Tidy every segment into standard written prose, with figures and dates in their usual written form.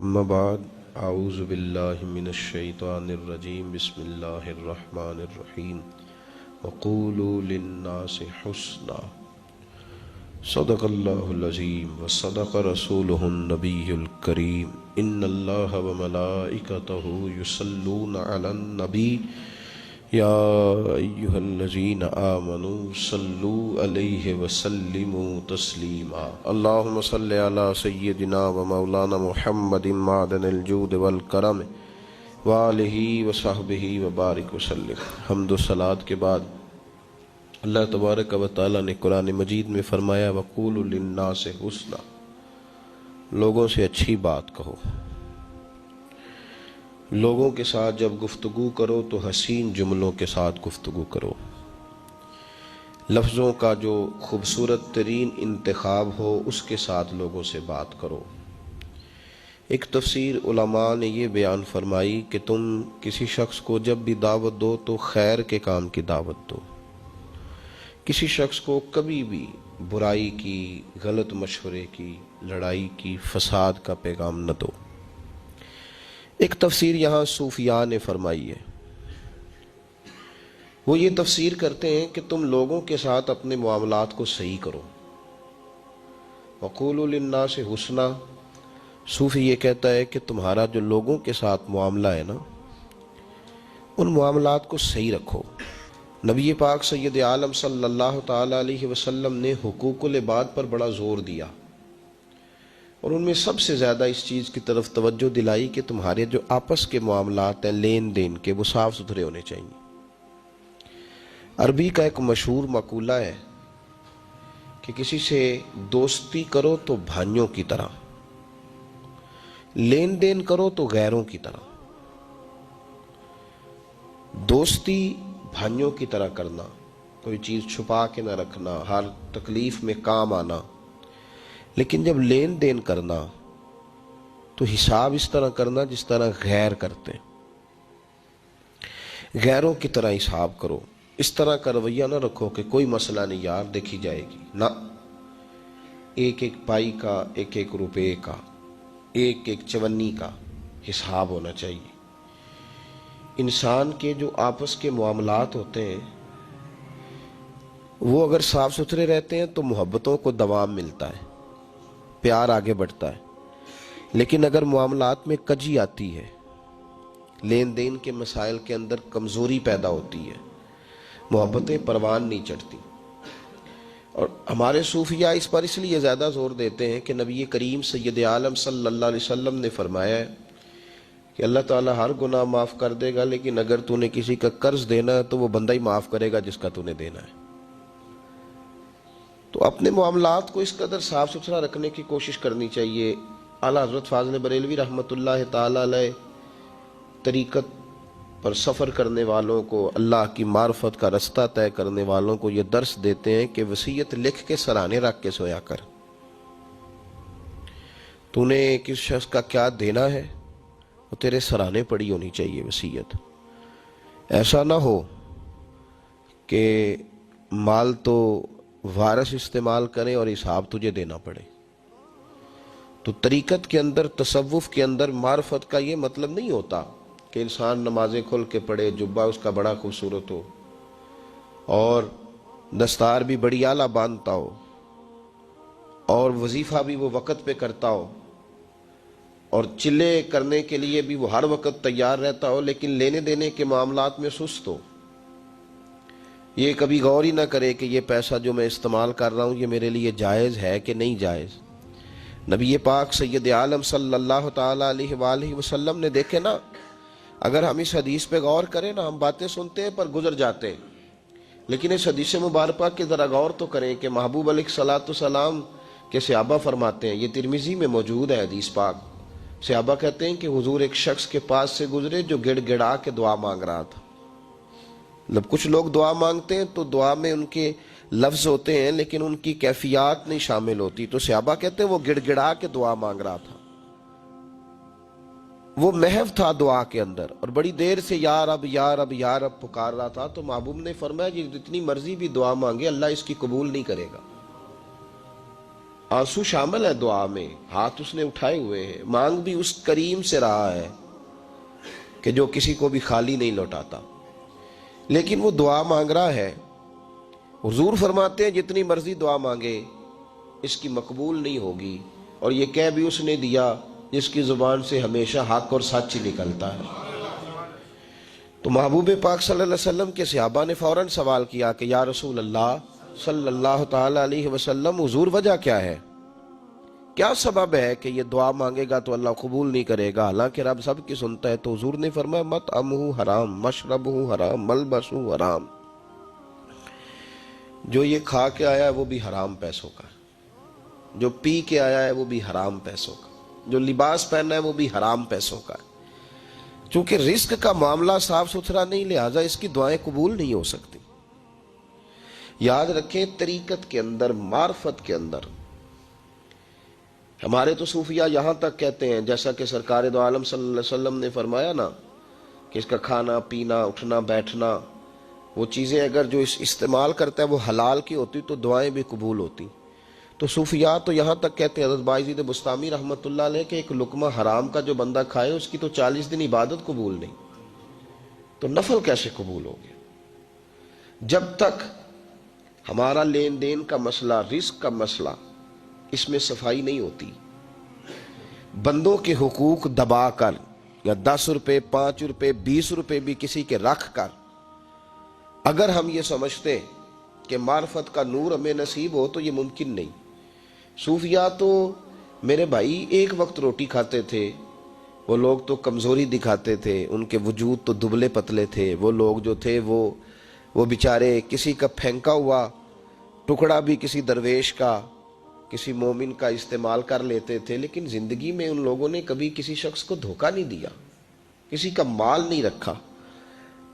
اما بعد اعوذ باللہ من الشیطان الرجیم بسم اللہ الرحمن الرحیم وقولوا للناس حسنا صدق اللہ العظیم وصدق رسولہ النبی الکریم ان اللہ وملائکتہ یصلون علی النبی یا ایہا الذین آمنوا صلوا علیہ وسلموا تسلیما اللہم صلی علی سیدنا و مولانا محمد معدن الجود والکرم وآلہ وصحبہ وبارک وسلم۔ حمد و صلاۃ کے بعد اللہ تبارک و تعالیٰ نے قرآن مجید میں فرمایا وَقُولُوا لِلنَّاسِ حُسْنًا، لوگوں سے اچھی بات کہو۔ لوگوں کے ساتھ جب گفتگو کرو تو حسین جملوں کے ساتھ گفتگو کرو، لفظوں کا جو خوبصورت ترین انتخاب ہو اس کے ساتھ لوگوں سے بات کرو۔ ایک تفسیر علماء نے یہ بیان فرمائی کہ تم کسی شخص کو جب بھی دعوت دو تو خیر کے کام کی دعوت دو، کسی شخص کو کبھی بھی برائی کی، غلط مشورے کی، لڑائی کی، فساد کا پیغام نہ دو۔ ایک تفسیر یہاں صوفیاء نے فرمائی ہے، وہ یہ تفسیر کرتے ہیں کہ تم لوگوں کے ساتھ اپنے معاملات کو صحیح کرو۔ وَقُولُوا لِلنَّاسِ حُسْنًا، صوفی یہ کہتا ہے کہ تمہارا جو لوگوں کے ساتھ معاملہ ہے نا، ان معاملات کو صحیح رکھو۔ نبی پاک سید عالم صلی اللہ تعالیٰ علیہ وسلم نے حقوق العباد پر بڑا زور دیا، اور ان میں سب سے زیادہ اس چیز کی طرف توجہ دلائی کہ تمہارے جو آپس کے معاملات ہیں لین دین کے، وہ صاف ستھرے ہونے چاہیے۔ عربی کا ایک مشہور مقولہ ہے کہ کسی سے دوستی کرو تو بھائیوں کی طرح، لین دین کرو تو غیروں کی طرح۔ دوستی بھائیوں کی طرح کرنا، کوئی چیز چھپا کے نہ رکھنا، ہر تکلیف میں کام آنا، لیکن جب لین دین کرنا تو حساب اس طرح کرنا جس طرح غیر کرتے ہیں، غیروں کی طرح حساب کرو۔ اس طرح کا رویہ نہ رکھو کہ کوئی مسئلہ نہیں یار، دیکھی جائے گی، نہ، ایک ایک پائی کا، ایک ایک روپے کا، ایک ایک چونی کا حساب ہونا چاہیے۔ انسان کے جو آپس کے معاملات ہوتے ہیں وہ اگر صاف ستھرے رہتے ہیں تو محبتوں کو دوام ملتا ہے، پیار آگے بڑھتا ہے۔ لیکن اگر معاملات میں کجی آتی ہے، لین دین کے مسائل کے اندر کمزوری پیدا ہوتی ہے، محبتیں پروان نہیں چڑھتی۔ اور ہمارے صوفیاء اس پر اس لیے زیادہ زور دیتے ہیں کہ نبی کریم سید عالم صلی اللہ علیہ وسلم نے فرمایا ہے کہ اللہ تعالیٰ ہر گناہ معاف کر دے گا، لیکن اگر تو نے کسی کا قرض دینا ہے تو وہ بندہ ہی معاف کرے گا جس کا تو نے دینا ہے۔ تو اپنے معاملات کو اس قدر صاف ستھرا رکھنے کی کوشش کرنی چاہیے۔ اعلیٰ حضرت فاضل بریلوی رحمۃ اللہ تعالیٰ علیہ طریقت پر سفر کرنے والوں کو، اللہ کی معرفت کا رستہ طے کرنے والوں کو یہ درس دیتے ہیں کہ وصیت لکھ کے سرانے رکھ کے سویا کر۔ تو نے کس شخص کا کیا دینا ہے وہ تیرے سرانے پڑی ہونی چاہیے وصیت۔ ایسا نہ ہو کہ مال تو وارث استعمال کریں اور حساب تجھے دینا پڑے۔ تو طریقت کے اندر، تصوف کے اندر معرفت کا یہ مطلب نہیں ہوتا کہ انسان نمازیں کھل کے پڑھے، جبہ اس کا بڑا خوبصورت ہو اور دستار بھی بڑی اعلیٰ باندھتا ہو اور وظیفہ بھی وہ وقت پہ کرتا ہو اور چلے کرنے کے لیے بھی وہ ہر وقت تیار رہتا ہو، لیکن لینے دینے کے معاملات میں سست ہو۔ یہ کبھی غور ہی نہ کرے کہ یہ پیسہ جو میں استعمال کر رہا ہوں یہ میرے لیے جائز ہے کہ نہیں جائز۔ نبی پاک سید عالم صلی اللہ تعالیٰ علیہ وآلہ وسلم نے، دیکھے نا، اگر ہم اس حدیث پہ غور کریں نا، ہم باتیں سنتے ہیں پر گزر جاتے ہیں، لیکن اس حدیث مبارکہ کے ذرا غور تو کریں کہ محبوب علیہ الصلوۃ والسلام کے صحابہ فرماتے ہیں، یہ ترمذی میں موجود ہے حدیث پاک، صحابہ کہتے ہیں کہ حضور ایک شخص کے پاس سے گزرے جو گڑ گڑا کے دعا مانگ رہا تھا۔ مطلب کچھ لوگ دعا مانگتے ہیں تو دعا میں ان کے لفظ ہوتے ہیں لیکن ان کی کیفیات نہیں شامل ہوتی، تو صحابہ کہتے ہیں وہ گڑ گڑا کے دعا مانگ رہا تھا، وہ محو تھا دعا کے اندر، اور بڑی دیر سے یا رب یا رب یا رب پکار رہا تھا۔ تو محبوب نے فرمایا جتنی مرضی بھی دعا مانگے اللہ اس کی قبول نہیں کرے گا۔ آنسو شامل ہے دعا میں، ہاتھ اس نے اٹھائے ہوئے ہیں، مانگ بھی اس کریم سے رہا ہے کہ جو کسی کو بھی خالی نہیں لوٹاتا، لیکن وہ دعا مانگ رہا ہے۔ حضور فرماتے ہیں جتنی مرضی دعا مانگے اس کی مقبول نہیں ہوگی، اور یہ کہہ بھی اس نے دیا جس کی زبان سے ہمیشہ حق اور سچ ہی نکلتا ہے۔ تو محبوب پاک صلی اللہ علیہ وسلم کے صحابہ نے فوراً سوال کیا کہ یا رسول اللہ صلی اللہ تعالی علیہ وسلم، حضور وجہ کیا ہے، کیا سبب ہے کہ یہ دعا مانگے گا تو اللہ قبول نہیں کرے گا، حالانکہ رب سب کی سنتا ہے؟ تو حضور نے فرمایا مطعمہ حرام، مشربہ حرام، ملبسہ حرام، جو یہ کھا کے آیا ہے وہ بھی حرام پیسوں کا ہے، جو پی کے آیا ہے وہ بھی حرام پیسوں کا، جو لباس پہنا ہے وہ بھی حرام پیسوں کا ہے۔ چونکہ رزق کا معاملہ صاف ستھرا نہیں، لہٰذا اس کی دعائیں قبول نہیں ہو سکتی۔ یاد رکھیں طریقت کے اندر، معرفت کے اندر، ہمارے تو صوفیہ یہاں تک کہتے ہیں، جیسا کہ سرکار دو عالم صلی اللہ علیہ وسلم نے فرمایا نا کہ اس کا کھانا پینا اٹھنا بیٹھنا، وہ چیزیں اگر جو استعمال کرتا ہے وہ حلال کی ہوتی تو دعائیں بھی قبول ہوتی۔ تو صوفیاء تو یہاں تک کہتے ہیں، حضرت بایزید بستامی رحمۃ اللہ علیہ، کہ ایک لقمہ حرام کا جو بندہ کھائے اس کی تو 40 دن عبادت قبول نہیں، تو نفل کیسے قبول ہوگی؟ جب تک ہمارا لین دین کا مسئلہ، رزق کا مسئلہ، اس میں صفائی نہیں ہوتی، بندوں کے حقوق دبا کر یا 10 روپے 5 روپے 20 روپے بھی کسی کے رکھ کر اگر ہم یہ سمجھتے کہ معرفت کا نور ہمیں نصیب ہو تو یہ ممکن نہیں۔ صوفیاء تو میرے بھائی ایک وقت روٹی کھاتے تھے، وہ لوگ تو کمزوری دکھاتے تھے، ان کے وجود تو دبلے پتلے تھے، وہ لوگ جو تھے وہ بیچارے کسی کا پھینکا ہوا ٹکڑا بھی کسی درویش کا، کسی مومن کا استعمال کر لیتے تھے، لیکن زندگی میں ان لوگوں نے کبھی کسی شخص کو دھوکہ نہیں دیا، کسی کا مال نہیں رکھا۔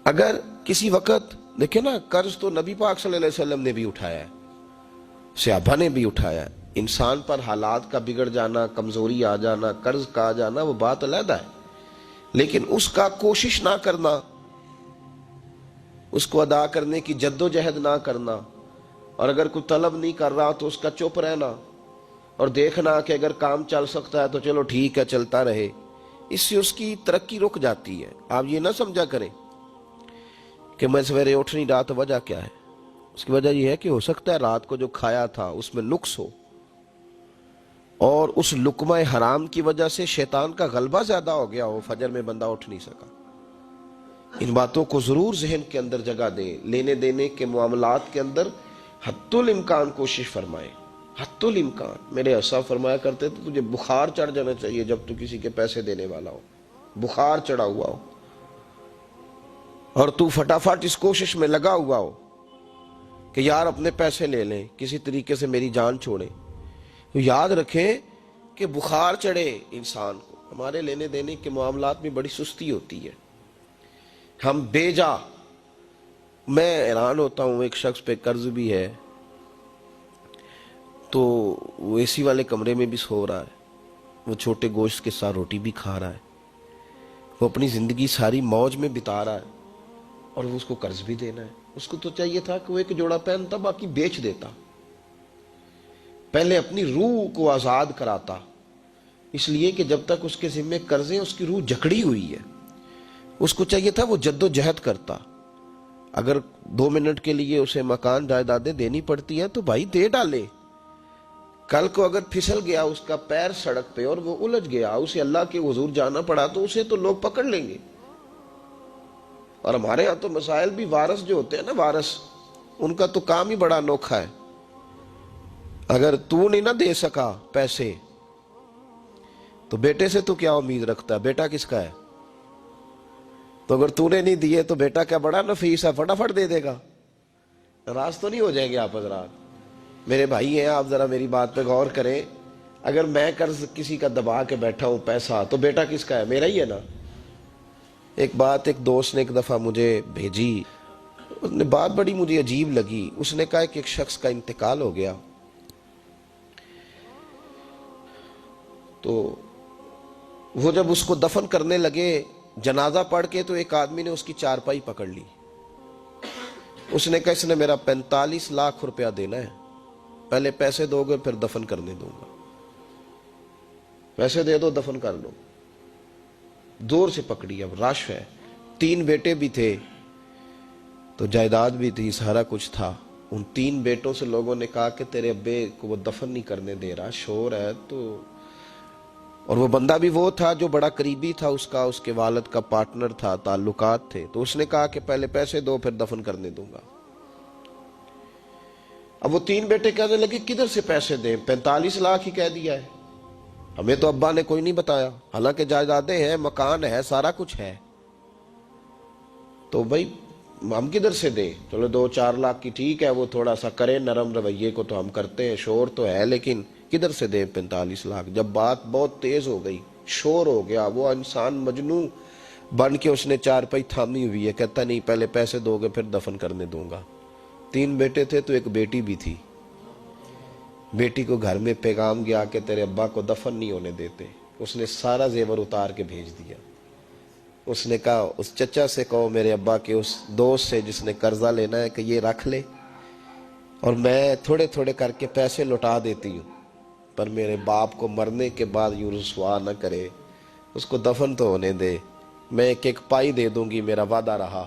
اگر کسی وقت دیکھیں نا، قرض تو نبی پاک صلی اللہ علیہ وسلم نے بھی اٹھایا ہے، صحابہ نے بھی اٹھایا ہے۔ انسان پر حالات کا بگڑ جانا، کمزوری آ جانا، قرض کا آ جانا، وہ بات علیحدہ ہے، لیکن اس کا کوشش نہ کرنا، اس کو ادا کرنے کی جد و جہد نہ کرنا، اور اگر کوئی طلب نہیں کر رہا تو اس کا چپ رہنا اور دیکھنا کہ اگر کام چل سکتا ہے تو چلو ٹھیک ہے چلتا رہے، اس سے اس کی ترقی رک جاتی ہے۔ آپ یہ نہ سمجھا کریں کہ میں سویرے اٹھ نہیں رہا تو وجہ کیا ہے، اس کی وجہ یہ ہے کہ ہو سکتا ہے رات کو جو کھایا تھا اس میں نقص ہو، اور اس لقمہ حرام کی وجہ سے شیطان کا غلبہ زیادہ ہو گیا ہو، فجر میں بندہ اٹھ نہیں سکا۔ ان باتوں کو ضرور ذہن کے اندر جگہ دیں، لینے دینے کے معاملات کے اندر حتی الامکان کوشش فرمائیں، حتی الامکان۔ میرے اسا فرمایا کرتے تھے تجھے بخار چڑھ جانا چاہیے جب تو کسی کے پیسے دینے والا ہو، بخار چڑھا ہوا ہو، اور تو فٹافٹ اس کوشش میں لگا ہوا ہو کہ یار اپنے پیسے لے لیں، کسی طریقے سے میری جان چھوڑیں۔ تو یاد رکھیں کہ بخار چڑھے انسان کو، ہمارے لینے دینے کے معاملات میں بڑی سستی ہوتی ہے، ہم بے جا۔ میں حیران ہوتا ہوں، ایک شخص پہ قرض بھی ہے تو وہ اے سی والے کمرے میں بھی سو رہا ہے، وہ چھوٹے گوشت کے ساتھ روٹی بھی کھا رہا ہے، وہ اپنی زندگی ساری موج میں بتا رہا ہے، اور وہ اس کو قرض بھی دینا ہے۔ اس کو تو چاہیے تھا کہ وہ ایک جوڑا پہنتا باقی بیچ دیتا، پہلے اپنی روح کو آزاد کراتا، اس لیے کہ جب تک اس کے ذمے قرضیں، اس کی روح جکڑی ہوئی ہے، اس کو چاہیے تھا وہ جد و جہد کرتا۔ اگر 2 منٹ کے لیے اسے مکان جائیدادیں دینی پڑتی ہیں تو بھائی دے ڈالے، کل کو اگر پھسل گیا اس کا پیر سڑک پہ اور وہ الجھ گیا، اسے اللہ کے حضور جانا پڑا تو اسے تو لوگ پکڑ لیں گے۔ اور ہمارے ہاں تو مسائل بھی وارث جو ہوتے ہیں نا، وارث، ان کا تو کام ہی بڑا انوکھا ہے۔ اگر تو نہیں نہ دے سکا پیسے تو بیٹے سے تو کیا امید رکھتا ہے، بیٹا کس کا ہے؟ تو اگر تو نے نہیں دیے تو بیٹا کیا بڑا نفیس ہے، فٹافٹ دے دے گا۔ ناراض تو نہیں ہو جائیں گے آپ حضرات؟ میرے بھائی ہیں، آپ ذرا میری بات پہ غور کریں، اگر میں قرض کسی کا دبا کے بیٹھا ہوں پیسہ، تو بیٹا کس کا ہے؟ میرا ہی ہے نا۔ ایک بات ایک دوست نے ایک دفعہ مجھے بھیجی، اس نے بات بڑی مجھے عجیب لگی۔ اس نے کہا کہ ایک شخص کا انتقال ہو گیا، تو وہ جب اس کو دفن کرنے لگے، جنازہ پڑھ کے، تو ایک آدمی نے اس کی چارپائی پکڑ لی۔ اس نے کہا اس نے میرا 45 لاکھ روپیہ دینا ہے۔ پہلے پیسے دو گے پھر دفن کرنے دوں گا، پیسے دے دو دفن کر لو۔ زور سے پکڑی، اب رش ہے، 3 بیٹے بھی تھے تو جائیداد بھی تھی، سارا کچھ تھا۔ ان 3 بیٹوں سے لوگوں نے کہا کہ تیرے ابے کو وہ دفن نہیں کرنے دے رہا، شور ہے تو، اور وہ بندہ بھی وہ تھا جو بڑا قریبی تھا اس کا، اس کے والد کا پارٹنر تھا، تعلقات تھے، تو اس نے کہا کہ پہلے پیسے دو پھر دفن کرنے دوں گا۔ اب وہ 3 بیٹے کہنے لگے کدھر سے پیسے دیں، 45 لاکھ ہی کہہ دیا ہے، ہمیں تو ابا نے کوئی نہیں بتایا، حالانکہ جائیدادیں ہیں، مکان ہے، سارا کچھ ہے، تو بھائی ہم کدھر سے دیں؟ چلو 2-4 لاکھ کی ٹھیک ہے، وہ تھوڑا سا کرے نرم رویے کو تو ہم کرتے ہیں، شور تو ہے، لیکن کدھر سے دیں 45 لاکھ؟ جب بات بہت تیز ہو گئی، شور ہو گیا، وہ انسان مجنوں بن کے اس نے چارپائی تھامی ہوئی ہے، کہتا نہیں پہلے پیسے دو گے پھر دفن کرنے دوں گا۔ 3 بیٹے تھے تو ایک بیٹی بھی تھی، بیٹی کو گھر میں پیغام گیا کہ تیرے ابا کو دفن نہیں ہونے دیتے، اس نے سارا زیور اتار کے بھیج دیا۔ اس نے کہا اس چچا سے کہو میرے ابا کے اس دوست سے جس نے قرضہ لینا ہے کہ یہ رکھ لے، اور میں تھوڑے تھوڑے کر کے پیسے لوٹا دیتی ہوں، پر میرے باپ کو مرنے کے بعد یوں رسوا نہ کرے، اس کو دفن تو ہونے دے، میں ایک پائی دے دوں گی، میرا وعدہ رہا۔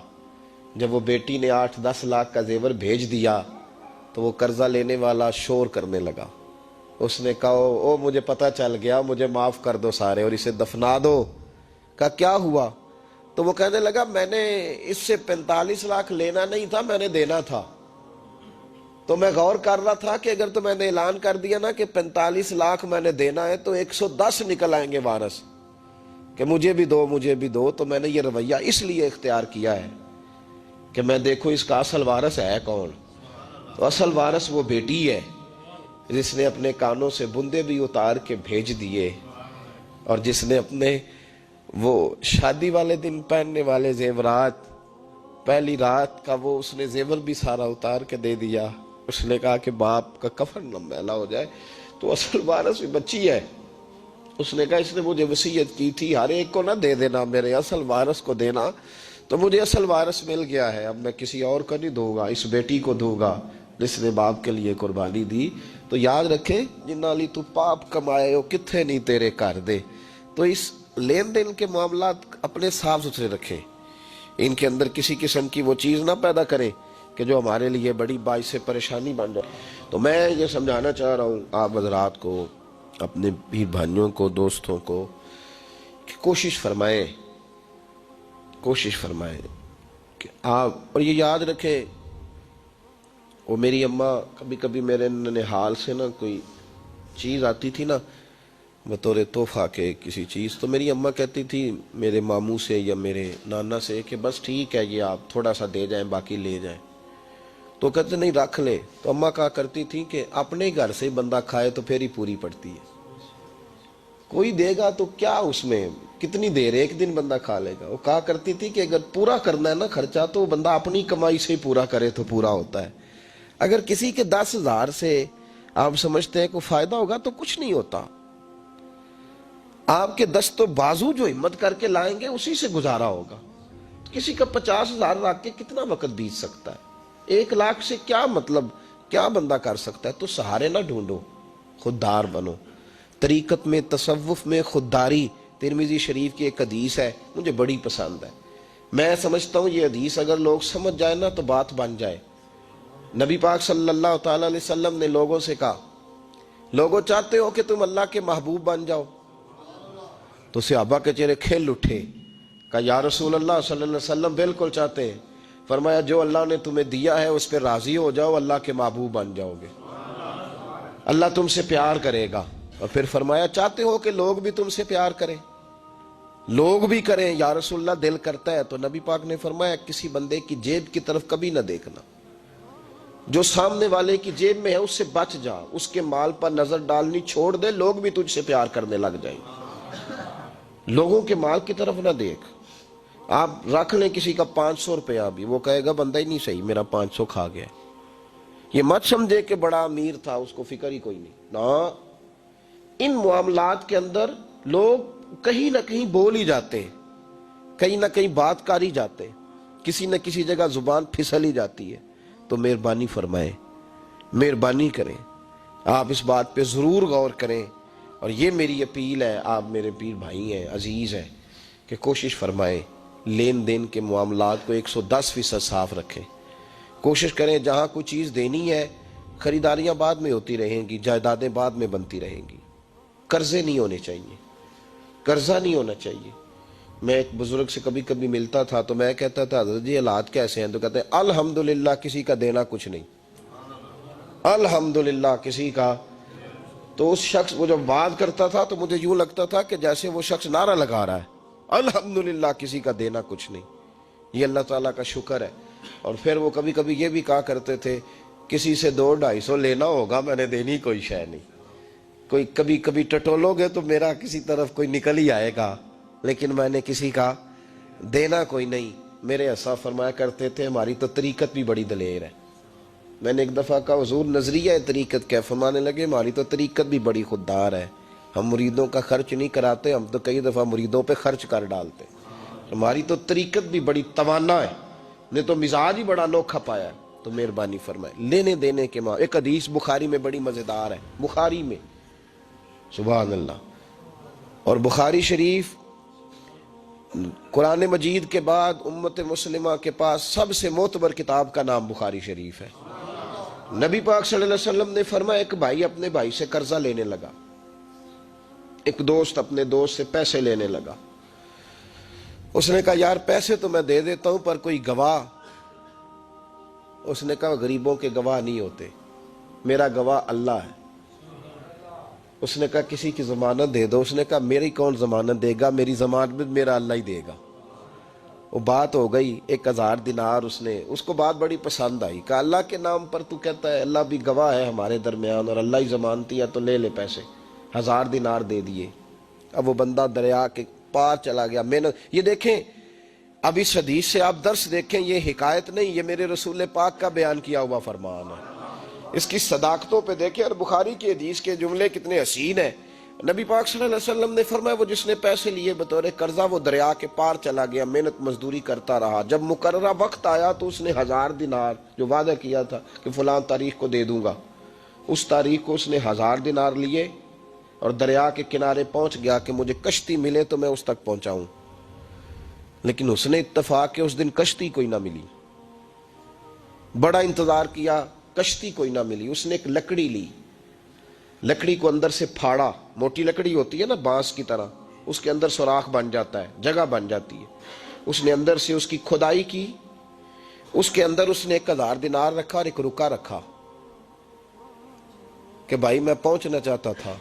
جب وہ بیٹی نے 8-10 لاکھ کا زیور بھیج دیا تو وہ قرضہ لینے والا شور کرنے لگا، اس نے کہا او مجھے پتہ چل گیا، مجھے معاف کر دو سارے اور اسے دفنا دو۔ کہا کیا ہوا؟ تو وہ کہنے لگا میں نے اس سے 45 لاکھ لینا نہیں تھا، میں نے دینا تھا، تو میں غور کر رہا تھا کہ اگر تو میں نے اعلان کر دیا نا کہ 45 لاکھ میں نے دینا ہے تو 110 نکل آئیں گے وارث کہ مجھے بھی دو مجھے بھی دو، تو میں نے یہ رویہ اس لیے اختیار کیا ہے کہ میں دیکھو اس کا اصل وارث ہے کون۔ تو اصل وارث وہ بیٹی ہے جس نے اپنے کانوں سے بندے بھی اتار کے بھیج دیے، اور جس نے اپنے وہ شادی والے دن پہننے والے زیورات، پہلی رات کا وہ اس نے زیور بھی سارا اتار کے دے دیا۔ اس نے کہا کہ باپ کا کفن نہ میلا ہو جائے، تو اصل وارث بھی بچی ہے، اس نے کہا اس نے مجھے وصیت کی تھی ہر ایک کو نہ دے دینا، میرے اصل وارث کو دینا، تو مجھے اصل وارث مل گیا ہے، اب میں کسی اور کو نہیں دوں گا، اس بیٹی کو دوں گا جس نے باپ کے لیے قربانی دی۔ تو یاد رکھے جنہ لی تو پاپ کمائے ہو کتھے نہیں تیرے کر دے۔ تو اس لین دین کے معاملات اپنے صاف ستھرے رکھیں، ان کے اندر کسی قسم کی وہ چیز نہ پیدا کریں کہ جو ہمارے لیے بڑی باعث پریشانی بن جائے۔ تو میں یہ سمجھانا چاہ رہا ہوں آپ حضرات کو، اپنے بھی بھائیوں کو، دوستوں کو، کہ کوشش فرمائیں کہ آپ، اور یہ یاد رکھیں، وہ میری اماں کبھی کبھی میرے ننھیال سے نا کوئی چیز آتی تھی نا بطور تحفہ کے کسی چیز، تو میری اماں کہتی تھی میرے ماموں سے یا میرے نانا سے کہ بس ٹھیک ہے یہ آپ تھوڑا سا دے جائیں باقی لے جائیں، تو کہتے نہیں رکھ لے۔ تو اماں کہا کرتی تھی کہ اپنے گھر سے بندہ کھائے تو پھر ہی پوری پڑتی ہے، کوئی دے گا تو کیا اس میں کتنی دیر، ایک دن بندہ کھا لے گا۔ وہ کہا کرتی تھی کہ اگر پورا کرنا ہے نا خرچہ تو بندہ اپنی کمائی سے ہی پورا کرے تو پورا ہوتا ہے، اگر کسی کے 10,000 سے آپ سمجھتے ہیں کوئی فائدہ ہوگا تو کچھ نہیں ہوتا۔ آپ کے دست و بازو جو ہمت کر کے لائیں گے اسی سے گزارا ہوگا۔ کسی کا 50,000 رکھ کے کتنا وقت بیت سکتا ہے، 1 لاکھ سے کیا مطلب، کیا بندہ کر سکتا ہے؟ تو سہارے نہ ڈھونڈو، خوددار بنو۔ طریقت میں، تصوف میں خودداری، ترمذی شریف کی ایک حدیث ہے مجھے بڑی پسند ہے، میں سمجھتا ہوں یہ حدیث اگر لوگ سمجھ جائے نا تو بات بن جائے۔ نبی پاک صلی اللہ تعالی علیہ وسلم نے لوگوں سے کہا لوگوں چاہتے ہو کہ تم اللہ کے محبوب بن جاؤ؟ تو صحابہ کے چہرے کھل اٹھے، کہا یا رسول اللہ صلی اللہ علیہ وسلم بالکل چاہتے ہیں۔ فرمایا جو اللہ نے تمہیں دیا ہے اس پہ راضی ہو جاؤ، اللہ کے محبوب بن جاؤ گے، اللہ تم سے پیار کرے گا۔ اور پھر فرمایا چاہتے ہو کہ لوگ بھی تم سے پیار کریں؟ لوگ بھی کریں یا رسول اللہ، دل کرتا ہے۔ تو نبی پاک نے فرمایا کسی بندے کی جیب کی طرف کبھی نہ دیکھنا، جو سامنے والے کی جیب میں ہے اس سے بچ جا، اس کے مال پر نظر ڈالنی چھوڑ دے، لوگ بھی تجھ سے پیار کرنے لگ جائیں گے۔ لوگوں کے مال کی طرف نہ دیکھ۔ آپ رکھ لیں کسی کا 500 روپیہ بھی، وہ کہے گا بندہ ہی نہیں صحیح، میرا 500 کھا گیا، یہ مت سمجھے کہ بڑا امیر تھا اس کو فکر ہی کوئی نہیں نا۔ ان معاملات کے اندر لوگ کہیں نہ کہیں بول ہی جاتے ہیں، کہیں نہ کہیں بات کر ہی جاتے ہیں، کسی نہ کسی جگہ زبان پھسل ہی جاتی ہے۔ تو مہربانی فرمائیں، مہربانی کریں، آپ اس بات پہ ضرور غور کریں، اور یہ میری اپیل ہے، آپ میرے پیر بھائی ہیں، عزیز ہیں، کہ کوشش فرمائیں لین دین کے معاملات کو 110% صاف رکھیں۔ کوشش کریں جہاں کوئی چیز دینی ہے، خریداریاں بعد میں ہوتی رہیں گی، جائیدادیں بعد میں بنتی رہیں گی، قرضے نہیں ہونے چاہیے، قرضہ نہیں ہونا چاہیے۔ میں ایک بزرگ سے کبھی کبھی ملتا تھا تو میں کہتا تھا حضرت جی حالات کیسے ہیں؟ تو کہتے ہیں الحمدللہ کسی کا دینا کچھ نہیں، الحمدللہ کسی کا۔ تو اس شخص وہ جب بات کرتا تھا تو مجھے یوں لگتا تھا کہ جیسے وہ شخص نعرہ لگا رہا ہے، الحمدللہ کسی کا دینا کچھ نہیں۔ یہ اللہ تعالیٰ کا شکر ہے۔ اور پھر وہ کبھی کبھی یہ بھی کہا کرتے تھے کسی سے 200-250 لینا ہوگا، میں نے دینی کوئی شے نہیں، کوئی کبھی کبھی ٹٹولو گے تو میرا کسی طرف کوئی نکل ہی آئے گا، لیکن میں نے کسی کا دینا کوئی نہیں۔ میرے اسا فرمایا کرتے تھے ہماری تو طریقت بھی بڑی دلیر ہے۔ میں نے ایک دفعہ کہا حضور نظریہ طریقت کیا؟ فرمانے لگے ہماری تو طریقت بھی بڑی خوددار ہے، ہم مریدوں کا خرچ نہیں کراتے، ہم تو کئی دفعہ مریدوں پہ خرچ کر ڈالتے، ہماری تو طریقت بھی بڑی توانا ہے، نے تو مزاج ہی بڑا انوکھا پایا ہے۔ تو مہربانی فرمائے لینے دینے کے ایک حدیث بخاری میں بڑی مزیدار ہے، بخاری میں، سبحان اللہ۔ اور بخاری شریف قرآن مجید کے بعد امت مسلمہ کے پاس سب سے معتبر کتاب کا نام بخاری شریف ہے۔ نبی پاک صلی اللہ علیہ وسلم نے فرمایا ایک بھائی اپنے بھائی سے قرضہ لینے لگا، ایک دوست اپنے دوست سے پیسے لینے لگا۔ اس نے کہا یار پیسے تو میں دے دیتا ہوں پر کوئی گواہ۔ اس نے کہا غریبوں کے گواہ نہیں ہوتے، میرا گواہ اللہ ہے۔ اس نے کہا کسی کی ضمانت دے دو۔ اس نے کہا میری کون ضمانت دے گا، میری ضمانت میرا اللہ ہی دے گا۔ وہ بات ہو گئی، 1000 دینار اس کو بات بڑی پسند آئی۔ کہا اللہ کے نام پر تو کہتا ہے، اللہ بھی گواہ ہے ہمارے درمیان اور اللہ ہی ضمانتی ہے، تو لے لے پیسے۔ 1000 دینار دے دیے۔ اب وہ بندہ دریا کے پار چلا گیا۔ محنت، یہ دیکھیں اب اس حدیث سے آپ درس دیکھیں، یہ حکایت نہیں، یہ میرے رسول پاک کا بیان کیا ہوا فرمان ہے۔ اس کی صداقتوں پہ دیکھیں، اور بخاری کی حدیث کے جملے کتنے حسین ہیں۔ نبی پاک صلی اللہ علیہ وسلم نے فرمایا وہ جس نے پیسے لیے بطور قرضہ وہ دریا کے پار چلا گیا، محنت مزدوری کرتا رہا، جب مقررہ وقت آیا تو اس نے 1000 دینار جو وعدہ کیا تھا کہ فلاں تاریخ کو دے دوں گا، اس تاریخ کو اس نے 1000 دینار لیے اور دریا کے کنارے پہنچ گیا کہ مجھے کشتی ملے تو میں اس تک پہنچاؤں۔ لیکن اس نے اتفاق کہ اس دن کشتی کوئی نہ ملی، بڑا انتظار کیا، کشتی کوئی نہ ملی۔ اس نے ایک لکڑی لی، لکڑی کو اندر سے پھاڑا، موٹی لکڑی ہوتی ہے نا بانس کی طرح، اس کے اندر سوراخ بن جاتا ہے، جگہ بن جاتی ہے۔ اس نے اندر سے اس کی کھدائی کی، اس کے اندر اس نے 1000 دینار رکھا اور ایک رکا رکھا کہ بھائی میں پہنچنا چاہتا تھا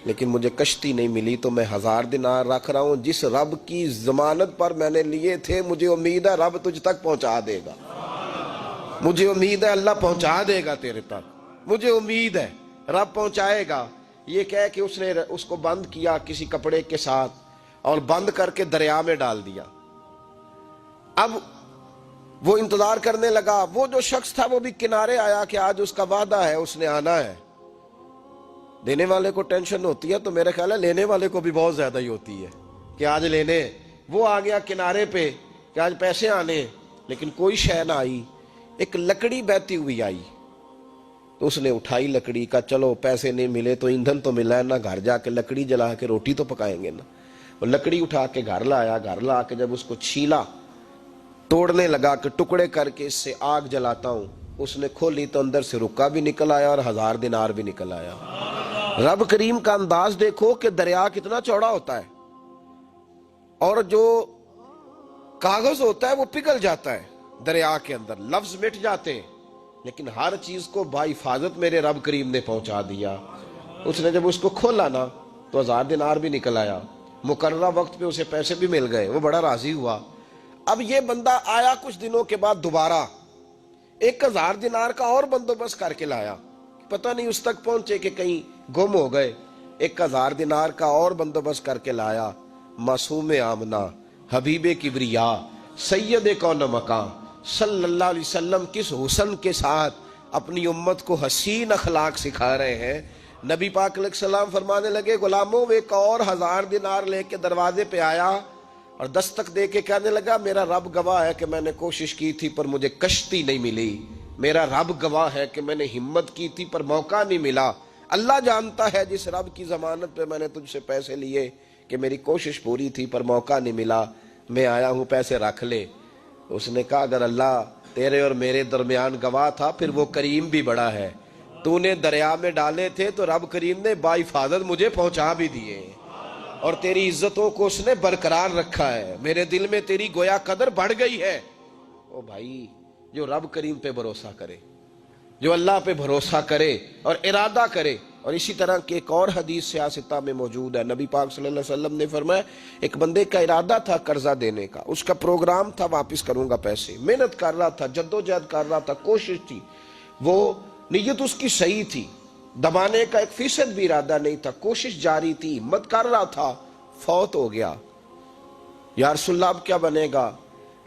لیکن مجھے کشتی نہیں ملی تو میں 1000 دینار رکھ رہا ہوں، جس رب کی ضمانت پر میں نے لیے تھے مجھے امید ہے رب تجھ تک پہنچا دے گا، مجھے امید ہے اللہ پہنچا دے گا تیرے تک، مجھے امید ہے رب پہنچائے گا۔ یہ کہہ کہ اس نے اس کو بند کیا کسی کپڑے کے ساتھ اور بند کر کے دریا میں ڈال دیا۔ اب وہ انتظار کرنے لگا، وہ جو شخص تھا وہ بھی کنارے آیا کہ آج اس کا وعدہ ہے، اس نے آنا ہے۔ دینے والے کو ٹینشن ہوتی ہے تو میرے خیال ہے لینے والے کو بھی بہت زیادہ ہی ہوتی ہے کہ آج لینے۔ وہ آ گیا کنارے پہ کہ آج پیسے آنے، لیکن کوئی شے نہ آئی۔ ایک لکڑی بہتی ہوئی آئی تو اس نے اٹھائی لکڑی کا، چلو پیسے نہیں ملے تو ایندھن تو ملا ہے نا، گھر جا کے لکڑی جلا کے روٹی تو پکائیں گے نا۔ وہ لکڑی اٹھا کے گھر لایا، گھر لا کے جب اس کو چھیلا، توڑنے لگا کہ ٹکڑے کر کے اس سے آگ جلاتا ہوں، اس نے کھولی تو اندر سے رکا بھی نکل آیا اور 1000 دینار بھی نکل آیا۔ رب کریم کا انداز دیکھو کہ دریا کتنا چوڑا ہوتا ہے اور جو کاغذ ہوتا ہے وہ پگھل جاتا ہے دریا کے اندر، لفظ مٹ جاتے ہیں، لیکن ہر چیز کو بحفاظت میرے رب کریم نے پہنچا دیا۔ اس نے جب اس کو کھولا نا تو 1000 دینار بھی نکل آیا، مقررہ وقت پہ اسے پیسے بھی مل گئے، وہ بڑا راضی ہوا۔ اب یہ بندہ آیا کچھ دنوں کے بعد دوبارہ 1000 دینار کا اور بندوبست کر کے لایا، پتہ نہیں اس تک پہنچے کہ کہیں گم ہو گئے۔ 1000 دینار کا اور بندوبست کر کے لایا۔ معصوم آمنہ، حبیب کبریا، سید کون مقام صلی اللہ علیہ وسلم کس حسن کے ساتھ اپنی امت کو حسین اخلاق سکھا رہے ہیں۔ نبی پاک علیہ السلام فرمانے لگے غلاموں، وہ ایک اور 1000 دینار لے کے دروازے پہ آیا اور دستک دے کے کہنے لگا میرا رب گواہ ہے کہ میں نے کوشش کی تھی پر مجھے کشتی نہیں ملی، میرا رب گواہ ہے کہ میں نے ہمت کی تھی پر موقع نہیں ملا، اللہ جانتا ہے جس رب کی ضمانت پہ میں نے تجھ سے پیسے لیے کہ میری کوشش پوری تھی پر موقع نہیں ملا، میں آیا ہوں پیسے رکھ لے۔ اس نے کہا اگر اللہ تیرے اور میرے درمیان گواہ تھا پھر وہ کریم بھی بڑا ہے، تو نے دریا میں ڈالے تھے تو رب کریم نے با حفاظت مجھے پہنچا بھی دیے، اور تیری عزتوں کو اس نے برقرار رکھا ہے، میرے دل میں تیری گویا قدر بڑھ گئی ہے۔ او بھائی، جو رب کریم پہ بھروسہ کرے، جو اللہ پہ بھروسہ کرے اور ارادہ کرے، اور اسی طرح کی ایک اور حدیث سیاستہ میں موجود ہے، نبی پاک صلی اللہ علیہ وسلم نے فرمایا ایک بندے کا ارادہ تھا قرضہ دینے کا، اس کا پروگرام تھا واپس کروں گا پیسے، محنت کر رہا تھا، جدوجہد کر رہا تھا، کوشش تھی، وہ نیت اس کی صحیح تھی، دبانے کا 1% بھی ارادہ نہیں تھا، کوشش جاری تھی، ہمت کر رہا تھا، فوت ہو گیا۔ یا رسول اللہ اب کیا بنے گا؟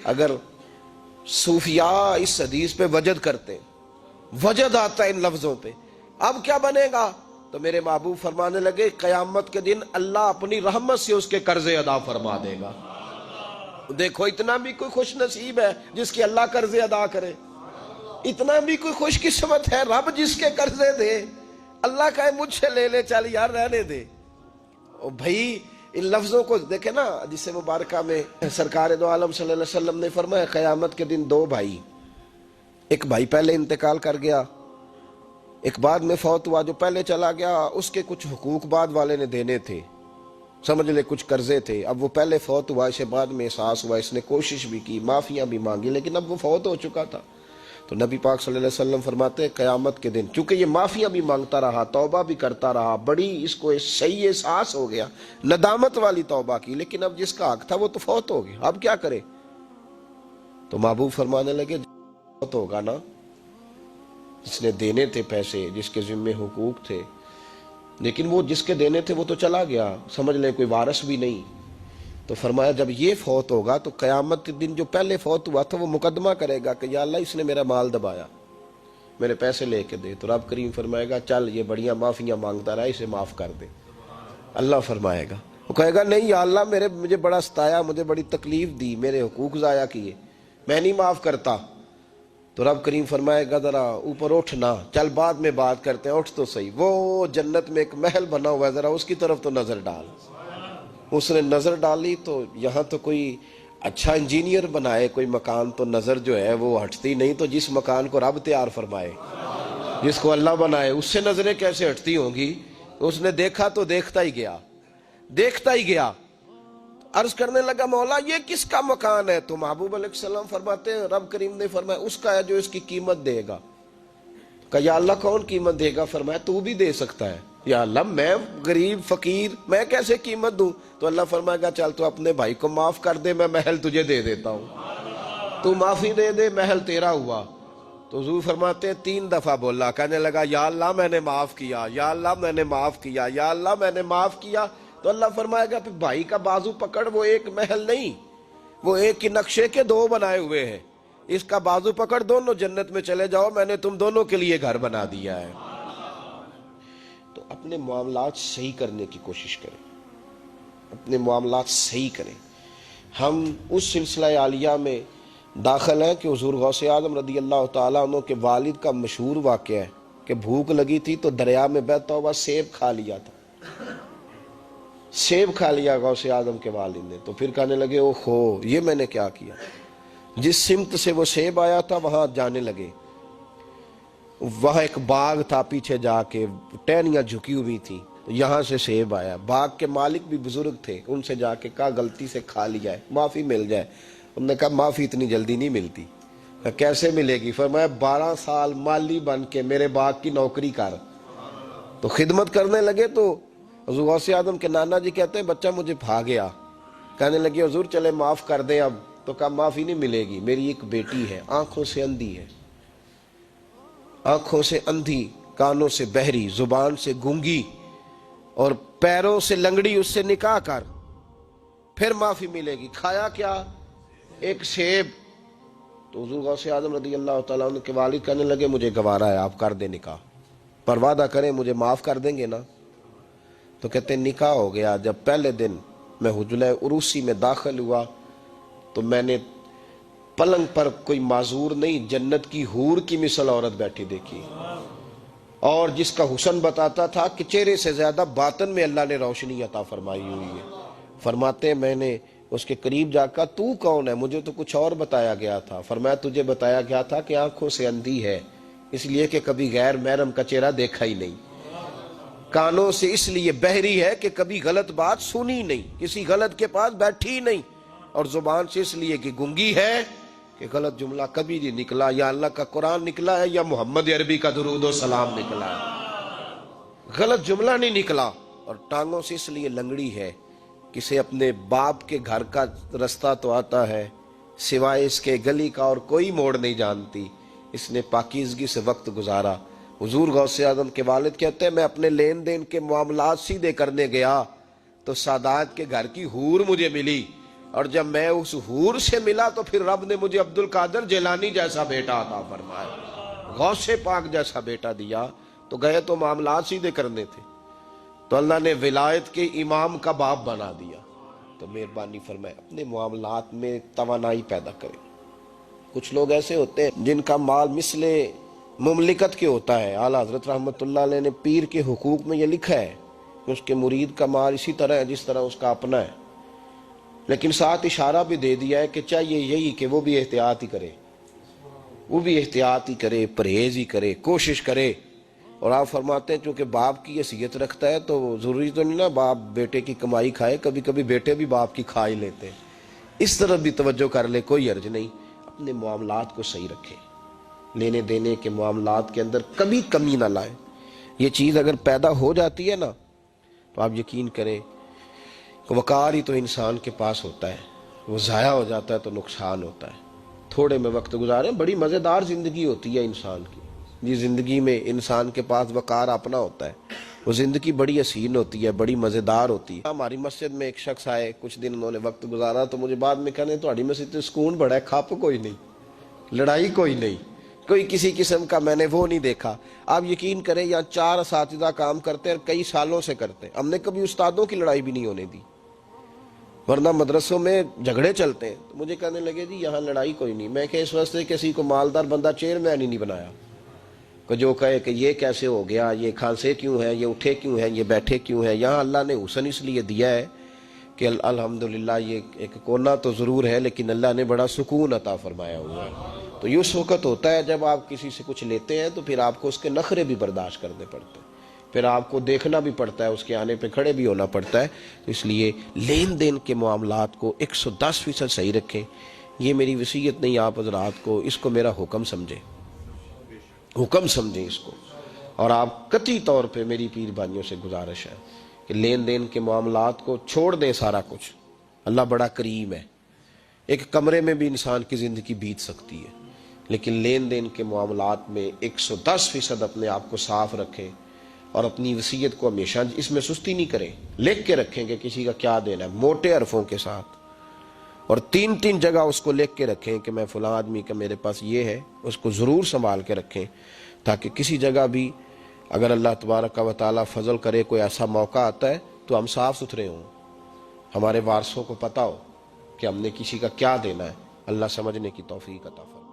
اگر صوفیاء اس حدیث پہ وجد کرتے، وجد آتا ہے ان لفظوں پہ، اب کیا بنے گا؟ تو میرے محبوب فرمانے لگے قیامت کے دن اللہ اپنی رحمت سے اس کے قرضے ادا فرما دے گا۔ دیکھو اتنا بھی کوئی خوش نصیب ہے جس کے اللہ قرضے ادا کرے، اتنا بھی کوئی خوش قسمت ہے رب جس کے قرضے دے، اللہ کہے مجھ سے لے لے چل یار رہنے دے۔ او بھائی ان لفظوں کو دیکھیں نا، جس مبارکہ میں سرکار دو عالم صلی اللہ علیہ وسلم نے فرمایا قیامت کے دن دو بھائی، ایک بھائی پہلے انتقال کر گیا، ایک بعد میں فوت ہوا، جو پہلے چلا گیا اس کے کچھ حقوق بعد والے نے دینے تھے، سمجھ لے کچھ قرضے تھے، اب وہ پہلے فوت ہوا، اسے بعد میں احساس ہوا، اس نے کوشش بھی کی، معافیاں بھی مانگی، لیکن اب وہ فوت ہو چکا تھا۔ تو نبی پاک صلی اللہ علیہ وسلم فرماتے ہیں قیامت کے دن چونکہ یہ معافیاں بھی مانگتا رہا، توبہ بھی کرتا رہا، بڑی اس کو صحیح احساس ہو گیا، ندامت والی توبہ کی، لیکن اب جس کا حق تھا وہ تو فوت ہو گیا، اب کیا کرے؟ تو محبوب فرمانے لگے فوت ہوگا نا، جس نے دینے تھے پیسے، جس کے ذمے حقوق تھے، لیکن وہ جس کے دینے تھے وہ تو چلا گیا، سمجھ لیں کوئی وارث بھی نہیں۔ تو فرمایا جب یہ فوت ہوگا تو قیامت کے دن جو پہلے فوت ہوا تھا وہ مقدمہ کرے گا کہ یا اللہ اس نے میرا مال دبایا، میرے پیسے لے کے دے، تو رب کریم فرمائے گا چل یہ بڑیاں معافیاں مانگتا رہا، اسے معاف کر دے۔ اللہ فرمائے گا، وہ کہے گا نہیں یا اللہ مجھے بڑا ستایا، مجھے بڑی تکلیف دی، میرے حقوق ضائع کیے، میں نہیں معاف کرتا۔ تو رب کریم فرمائے گا ذرا اوپر اٹھ نہ، چل بعد میں بات کرتے ہیں، اٹھ تو صحیح، وہ جنت میں ایک محل بنا ہوا ہے، ذرا اس کی طرف تو نظر ڈال۔ اس نے نظر ڈالی تو یہاں تو کوئی اچھا انجینئر بنائے کوئی مکان تو نظر جو ہے وہ ہٹتی نہیں، تو جس مکان کو رب تیار فرمائے، جس کو اللہ بنائے، اس سے نظریں کیسے ہٹتی ہوں گی؟ اس نے دیکھا تو دیکھتا ہی گیا، دیکھتا ہی گیا۔ عرض کرنے لگا مولا یہ کس کا مکان ہے؟ تو محبوب علیہ السلام فرماتے ہیں رب کریم نے فرمایا اس کا ہے جو اس کی قیمت دے گا۔ کہا یا اللہ کون قیمت دے گا؟ فرمایا تو بھی دے سکتا ہے۔ یا اللہ میں غریب فقیر میں کیسے قیمت دوں؟ تو اللہ فرمائے گا چل تو اپنے بھائی کو معاف کر دے، میں محل تجھے دے دیتا ہوں، تو معافی دے دے، محل تیرا ہوا۔ تو حضور فرماتے ہیں 3 دفعہ بولا، کہنے لگا یا اللہ میں نے معاف کیا، یا اللہ میں نے معاف کیا، یا اللہ میں نے معاف کیا۔ تو اللہ فرمائے گا پھر بھائی کا بازو پکڑ، وہ ایک محل نہیں، وہ ایک ہی نقشے کے 2 بنائے ہوئے ہیں، اس کا بازو پکڑ، دونوں جنت میں چلے جاؤ، میں نے تم دونوں کے لیے گھر بنا دیا ہے۔ تو اپنے معاملات صحیح کرنے کی کوشش کریں، اپنے معاملات صحیح کریں۔ ہم اس سلسلہ عالیہ میں داخل ہیں کہ حضور غوث اعظم رضی اللہ تعالیٰ عنہ کے والد کا مشہور واقعہ ہے کہ بھوک لگی تھی تو دریا میں بہتا ہوا سیب کھا لیا تھا، سیب کھا لیا غوث اعظم کے والد نے۔ تو پھر کہنے لگے او خو یہ میں نے کیا کیا؟ جس سمت سے وہ سیب آیا تھا وہاں جانے لگے، وہاں ایک باغ تھا، پیچھے جا کے ٹہنیاں جھکی ہوئی تھیں، یہاں سے سیب آیا، باغ کے مالک بھی بزرگ تھے، ان سے جا کے کہا غلطی سے کھا لیا ہے، معافی مل جائے۔ انہوں نے کہا معافی اتنی جلدی نہیں ملتی۔ کیسے ملے گی؟ فرمایا 12 سال مالی بن کے میرے باغ کی نوکری کر۔ تو خدمت کرنے لگے تو حضور غوث اعظم کے نانا جی کہتے ہیں بچہ مجھے بھا گیا، کہنے لگے حضور چلے معاف کر دیں اب۔ تو کہا معافی نہیں ملے گی، میری ایک بیٹی ہے، آنکھوں سے اندھی ہے، آنکھوں سے اندھی، کانوں سے بہری، زبان سے گونگی اور پیروں سے لنگڑی، اس سے نکاح کر، پھر معافی ملے گی۔ کھایا کیا؟ ایک سیب۔ تو حضور غوث اعظم رضی اللہ تعالیٰ عنہ کے والد کہنے لگے مجھے گوارا ہے، آپ کر دیں نکاح، پر وعدہ کریں مجھے معاف کر دیں گے نا؟ تو کہتے ہیں نکاح ہو گیا۔ جب پہلے دن میں حجرہ عروسی میں داخل ہوا تو میں نے پلنگ پر کوئی معذور نہیں، جنت کی حور کی مثل عورت بیٹھی دیکھی، اور جس کا حسن بتاتا تھا کہ چہرے سے زیادہ باطن میں اللہ نے روشنی عطا فرمائی ہوئی ہے۔ فرماتے ہیں میں نے اس کے قریب جا کر تو کون ہے؟ مجھے تو کچھ اور بتایا گیا تھا۔ فرمایا تجھے بتایا گیا تھا کہ آنکھوں سے اندھی ہے، اس لیے کہ کبھی غیر محرم کا چہرہ دیکھا ہی نہیں، کانوں سے اس لیے بہری ہے کہ کبھی غلط بات سنی نہیں، کسی غلط کے پاس بیٹھی نہیں، اور زبان سے اس لیے کہ گنگی ہے کہ غلط جملہ کبھی نہیں نکلا، یا اللہ کا قرآن نکلا ہے یا محمد عربی کا درود و سلام نکلا ہے، غلط جملہ نہیں نکلا۔ اور ٹانگوں سے اس لیے لنگڑی ہے، کسے اپنے باپ کے گھر کا رستہ تو آتا ہے، سوائے اس کے گلی کا اور کوئی موڑ نہیں جانتی، اس نے پاکیزگی سے وقت گزارا۔ حضور غوث اعظم کے والد کہتے ہیں میں اپنے لین دین کے معاملات سیدھے کرنے گیا تو سادات کے گھر کی حور مجھے ملی، اور جب میں اس حور سے ملا تو پھر رب نے مجھے عبد القادر جیلانی جیسا بیٹا عطا فرمایا، غوث پاک جیسا بیٹا دیا۔ تو گئے تو معاملات سیدھے کرنے تھے، تو اللہ نے ولایت کے امام کا باپ بنا دیا۔ تو مہربانی فرمائے اپنے معاملات میں توانائی پیدا کریں۔ کچھ لوگ ایسے ہوتے ہیں جن کا مال مثل مملکت کے ہوتا ہے۔ اعلیٰ حضرت رحمت اللہ علیہ نے پیر کے حقوق میں یہ لکھا ہے کہ اس کے مرید کا مال اسی طرح ہے جس طرح اس کا اپنا ہے، لیکن ساتھ اشارہ بھی دے دیا ہے کہ چاہیے یہی کہ وہ بھی احتیاط ہی کرے، وہ بھی احتیاط ہی کرے، پرہیز ہی کرے، کوشش کرے۔ اور آپ فرماتے ہیں چونکہ باپ کی حیثیت رکھتا ہے تو ضروری تو نہیں نا باپ بیٹے کی کمائی کھائے، کبھی کبھی بیٹے بھی باپ کی کھا ہی لیتے ہیں، اس طرف بھی توجہ کر لے، کوئی حرج نہیں۔ اپنے معاملات کو صحیح رکھے، لینے دینے کے معاملات کے اندر کبھی کمی نہ لائے۔ یہ چیز اگر پیدا ہو جاتی ہے نا تو آپ یقین کریں کہ وقار ہی تو انسان کے پاس ہوتا ہے، وہ ضائع ہو جاتا ہے تو نقصان ہوتا ہے۔ تھوڑے میں وقت گزاریں، بڑی مزیدار زندگی ہوتی ہے انسان کی، یہ زندگی میں انسان کے پاس وقار اپنا ہوتا ہے، وہ زندگی بڑی حسین ہوتی ہے، بڑی مزیدار ہوتی ہے۔ ہماری مسجد میں ایک شخص آئے، کچھ دن انہوں نے وقت گزارا تو مجھے بعد میں کہنے تہاڈی مسجد تو سکون بڑا ہے، کھپ کوئی نہیں، لڑائی کوئی نہیں، کوئی کسی قسم کا میں نے وہ نہیں دیکھا۔ آپ یقین کریں یہاں 4 اساتذہ کام کرتے ہیں اور کئی سالوں سے کرتے ہیں، ہم نے کبھی استادوں کی لڑائی بھی نہیں ہونے دی، ورنہ مدرسوں میں جھگڑے چلتے ہیں۔ تو مجھے کہنے لگے جی یہاں لڑائی کوئی نہیں۔ میں کہ اس واسطے کسی کو مالدار بندہ چیئرمین ہی نہیں بنایا کہ جو کہے کہ یہ کیسے ہو گیا، یہ کھانسے کیوں ہیں، یہ اٹھے کیوں ہیں، یہ بیٹھے کیوں ہیں۔ یہاں اللہ نے حسن اس لیے دیا ہے کہ الحمدللہ یہ ایک کونا تو ضرور ہے لیکن اللہ نے بڑا سکون عطا فرمایا ہوا ہے۔ تو یہ اس وقت ہوتا ہے جب آپ کسی سے کچھ لیتے ہیں تو پھر آپ کو اس کے نخرے بھی برداشت کرنے پڑتے ہیں، پھر آپ کو دیکھنا بھی پڑتا ہے، اس کے آنے پہ کھڑے بھی ہونا پڑتا ہے۔ تو اس لیے لین دین کے معاملات کو 110% صحیح رکھیں۔ یہ میری وصیت نہیں آپ حضرات کو، اس کو میرا حکم سمجھیں، حکم سمجھیں اس کو۔ اور آپ قطعی طور پہ میری پیر بھائیوں سے گزارش ہے کہ لین دین کے معاملات کو چھوڑ دیں سارا کچھ، اللہ بڑا کریم ہے۔ ایک کمرے میں بھی انسان کی زندگی بیت سکتی ہے، لیکن لین دین کے معاملات میں 110% اپنے آپ کو صاف رکھیں، اور اپنی وصیت کو ہمیشہ اس میں سستی نہیں کریں، لکھ کے رکھیں کہ کسی کا کیا دینا ہے، موٹے حرفوں کے ساتھ، اور 3 جگہ اس کو لکھ کے رکھیں کہ میں فلاں آدمی کا میرے پاس یہ ہے، اس کو ضرور سنبھال کے رکھیں تاکہ کسی جگہ بھی اگر اللہ تبارک و تعالیٰ فضل کرے کوئی ایسا موقع آتا ہے تو ہم صاف ستھرے ہوں، ہمارے وارثوں کو پتہ ہو کہ ہم نے کسی کا کیا دینا ہے۔ اللہ سمجھنے کی توفیق عطا فرمائے۔